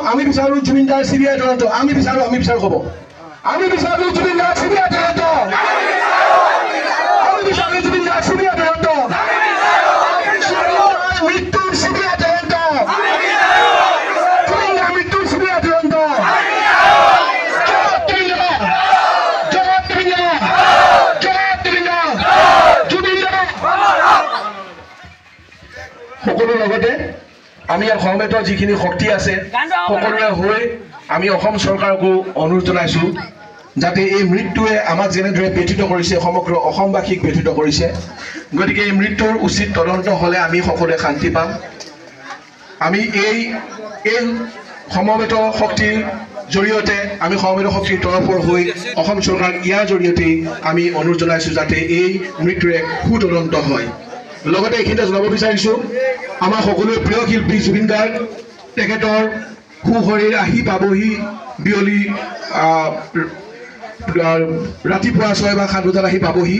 আমি বিচাৰো জুবিনদাৰ চিবিআই তদন্ত আমি বিচাৰো হ'ব আমি বিচাৰো জুবিনদাৰ চিবিআই তদন্ত আমি বিচাৰো জুবিনদাৰ চিবিআই তদন্ত মৃত্যুৰ চিবিআই তদন্ত সকলোৰ লগতে আমি ইয়াৰ সমবেত যিখিনি শক্তি আছে সকলোৰে হৈ আমি অসম চৰকাৰকো অনুৰোধ জনাইছোঁ যাতে এই মৃত্যুৱে আমাক যেনেদৰে ব্যথিত কৰিছে সমগ্ৰ অসমবাসীক ব্যথিত কৰিছে গতিকে এই মৃত্যুৰ উচিত তদন্ত হ'লে আমি সকলোৱে শান্তি পাম আমি এই সমবেত শক্তিৰ জৰিয়তে আমি সমবেত শক্তিৰ তৰফৰ হৈ অসম চৰকাৰক ইয়াৰ জৰিয়তে আমি অনুৰোধ জনাইছোঁ যাতে এই মৃত্যুৰ এক সুতদন্ত হয় লগতে এইখিনিতে জনাব বিচাৰিছোঁ আমাৰ সকলোৰে প্ৰিয় শিল্পী জুবিন গাৰ্গ তেখেতৰ সুশৰীৰ আহি পাবহি বিয়লি ৰাতিপুৱা 6 বা 7 বজাত আহি পাবহি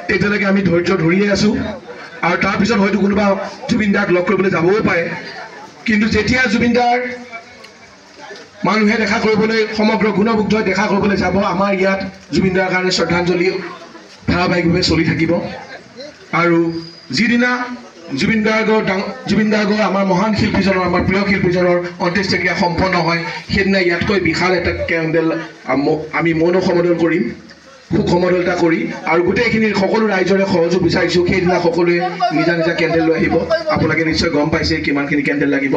তেতিয়ালৈকে আমি ধৈৰ্য ধৰিয়ে আছোঁ আৰু তাৰপিছত হয়তো কোনোবা জুবিন দাক লগ কৰিবলৈ যাবও পাৰে কিন্তু যেতিয়া জুবিন দাৰ মানুহে দেখা কৰিবলৈ সমগ্ৰ গুণভুক্ত দেখা কৰিবলৈ যাব আমাৰ ইয়াত জুবিন দাৰ কাৰণে শ্ৰদ্ধাঞ্জলি ধাৰাবাহিকভাৱে চলি থাকিব আৰু যিদিনা জুবিন গাৰ্গৰ আমাৰ মহান শিল্পীজনৰ আমাৰ প্ৰিয় শিল্পীজনৰ অন্ত্যেষ্টিক্ৰিয়া সম্পন্ন হয় সেইদিনা ইয়াতকৈ বিশাল এটা কেণ্ডেল আমি মৌন সমদল কৰিম সুখ সমদলতা কৰি আৰু গোটেইখিনি সকলো ৰাইজৰে সহযোগ বিচাৰিছোঁ সেইদিনা সকলোৱে নিজা নিজা কেণ্ডেল লৈ আহিব আপোনালোকে নিশ্চয় গম পাইছে কিমানখিনি কেণ্ডেল লাগিব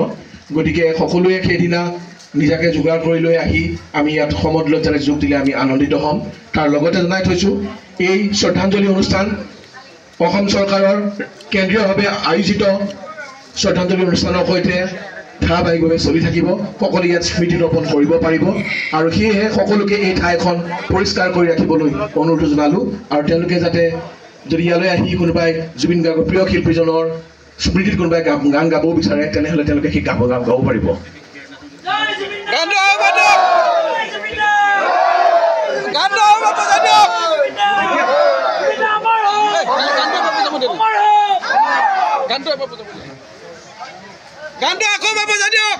গতিকে সকলোৱে সেইদিনা নিজাকে যোগাৰ কৰি লৈ আহি আমি ইয়াত সমদলত যাতে যোগ দিলে আমি আনন্দিত হ'ম তাৰ লগতে জনাই থৈছোঁ এই শ্ৰদ্ধাঞ্জলি অনুষ্ঠান অসম চৰকাৰৰ কেন্দ্ৰীয়ভাৱে আয়োজিত শ্ৰদ্ধাঞ্জলি অনুষ্ঠানৰ সৈতে ধাৰাবাহিকভাৱে চলি থাকিব সকলোৱে ইয়াত স্মৃতি ৰোপণ কৰিব পাৰিব আৰু সেয়েহে সকলোকে এই ঠাইখন পৰিষ্কাৰ কৰি ৰাখিবলৈ অনুৰোধ জনালোঁ আৰু তেওঁলোকে যাতে যদি ইয়ালৈ আহি কোনোবাই জুবিন গাৰ্গৰ প্ৰিয় শিল্পীজনৰ স্মৃতিত কোনোবাই গান গাবও বিচাৰে তেনেহ'লে তেওঁলোকে সেই গাব পাৰিব গানটো আকৌ বজাই দিয়ক